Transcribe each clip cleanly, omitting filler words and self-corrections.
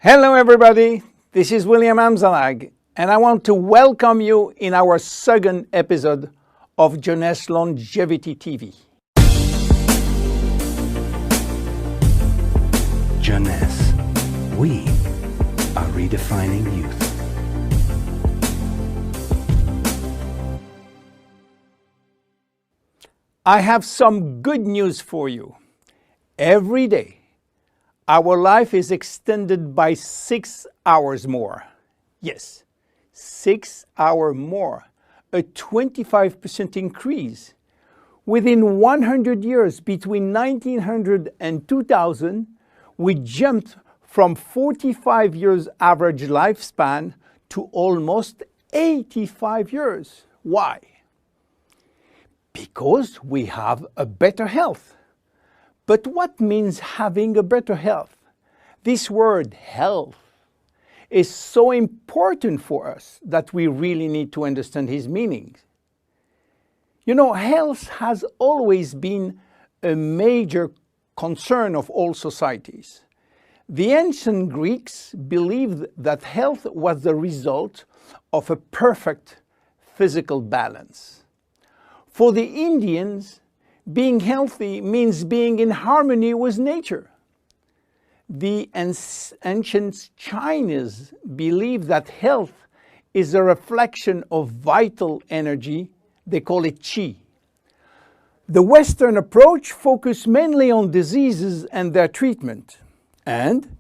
Hello everybody, this is William Amzalag, and I want to welcome you in our second episode of Jeunesse Longevity TV. Jeunesse, we are redefining youth. I have some good news for you. Every day, our life is extended by 6 hours more. Yes, 6 hours more, a 25% increase. Within 100 years, between 1900 and 2000, we jumped from 45 years average lifespan to almost 85 years. Why? Because we have a better health. But what means having a better health? This word health is so important for us that we really need to understand his meaning. You know, health has always been a major concern of all societies. The ancient Greeks believed that health was the result of a perfect physical balance. For the Indians, being healthy means being in harmony with nature. The ancient Chinese believe that health is a reflection of vital energy. They call it qi. The Western approach focuses mainly on diseases and their treatment. And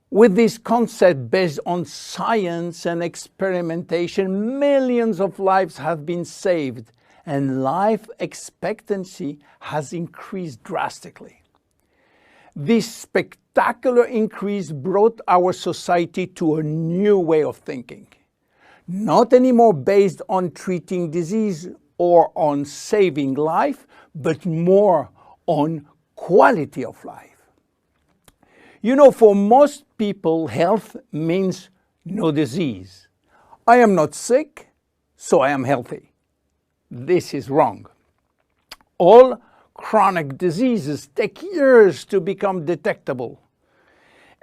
with this concept based on science and experimentation, millions of lives have been saved and life expectancy has increased drastically. This spectacular increase brought our society to a new way of thinking, not anymore based on treating disease or on saving life, but more on quality of life. You know, for most people, health means no disease. I am not sick, so I am healthy. This is wrong. All chronic diseases take years to become detectable.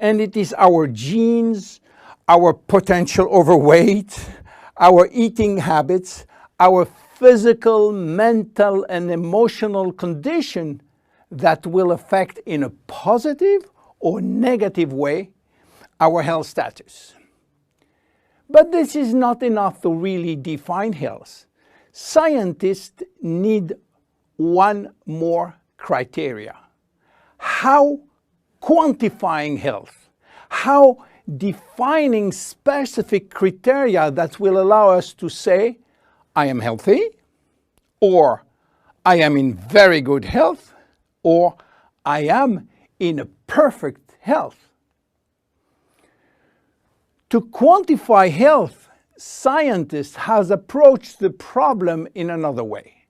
And it is our genes, our potential overweight, our eating habits, our physical, mental, and emotional condition that will affect in a positive or negative way our health status. But this is not enough to really define health. Scientists need one more criteria. How quantifying health, how defining specific criteria that will allow us to say, I am healthy, or I am in very good health, or I am in a perfect health. To quantify health, scientists have approached the problem in another way.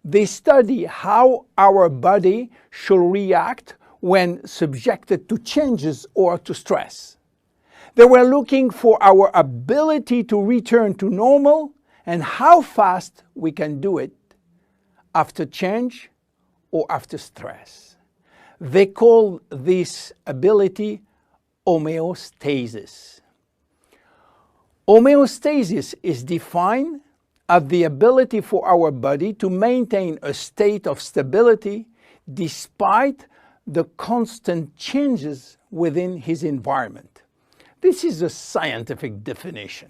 They study how our body should react when subjected to changes or to stress. They were looking for our ability to return to normal and how fast we can do it after change or after stress. They call this ability homeostasis. Homeostasis is defined as the ability for our body to maintain a state of stability despite the constant changes within his environment. This is a scientific definition.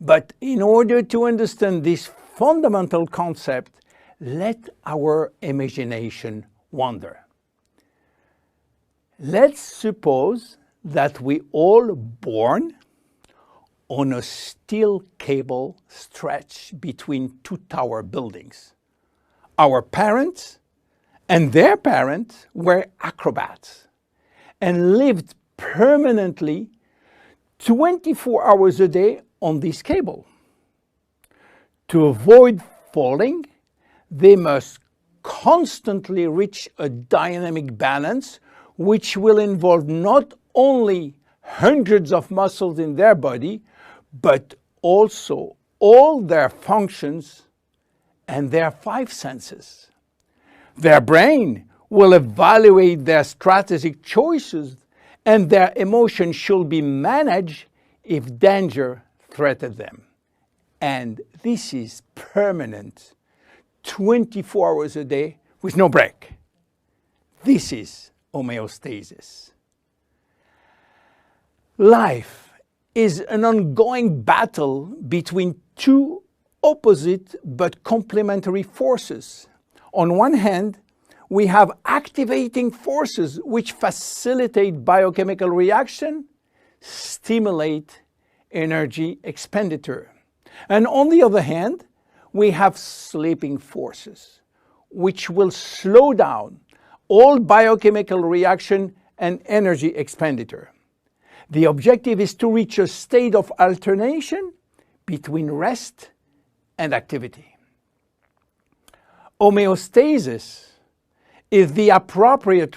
But in order to understand this fundamental concept, let our imagination wander. Let's suppose that we all born on a steel cable stretched between two tower buildings. Our parents and their parents were acrobats and lived permanently 24 hours a day on this cable. To avoid falling, they must constantly reach a dynamic balance, which will involve not only hundreds of muscles in their body, but also all their functions and their 5 senses. Their brain will evaluate their strategic choices and their emotions should be managed if danger threatens them. And this is permanent, 24 hours a day with no break. This is homeostasis. Life is an ongoing battle between two opposite but complementary forces. On one hand, we have activating forces which facilitate biochemical reaction, stimulate energy expenditure. And on the other hand, we have sleeping forces which will slow down all biochemical reaction and energy expenditure. The objective is to reach a state of alternation between rest and activity. Homeostasis is the appropriate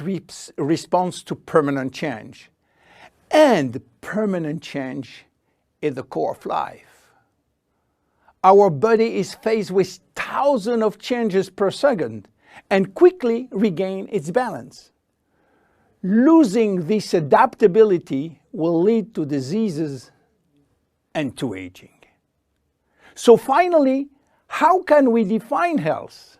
response to permanent change. And permanent change is the core of life. Our body is faced with thousands of changes per second and quickly regain its balance. Losing this adaptability will lead to diseases and to aging. So finally, how can we define health?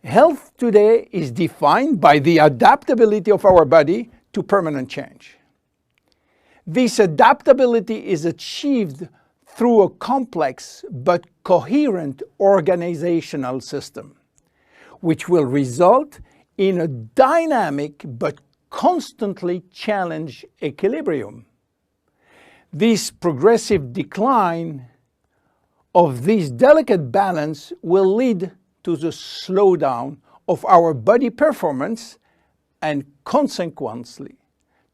Health today is defined by the adaptability of our body to permanent change. This adaptability is achieved through a complex but coherent organizational system, which will result in a dynamic but constantly challenged equilibrium. This progressive decline of this delicate balance will lead to the slowdown of our body performance and consequently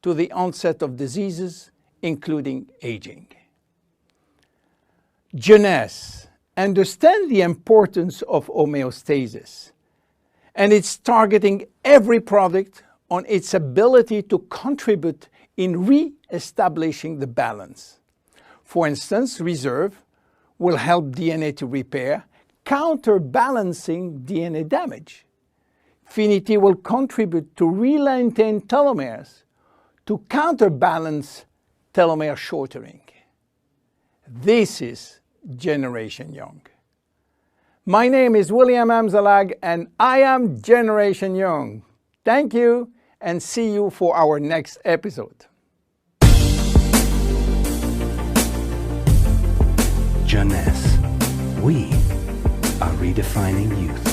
to the onset of diseases, including aging. Jeunesse understands the importance of homeostasis, and it's targeting every product on its ability to contribute in re-establishing the balance. For instance, Reserve will help DNA to repair, counterbalancing DNA damage. Finity will contribute to re-lengthen telomeres to counterbalance telomere shortening. This is Generation Young. My name is William Amzalag and I am Generation Young. Thank you and see you for our next episode. Jeunesse. We are redefining youth.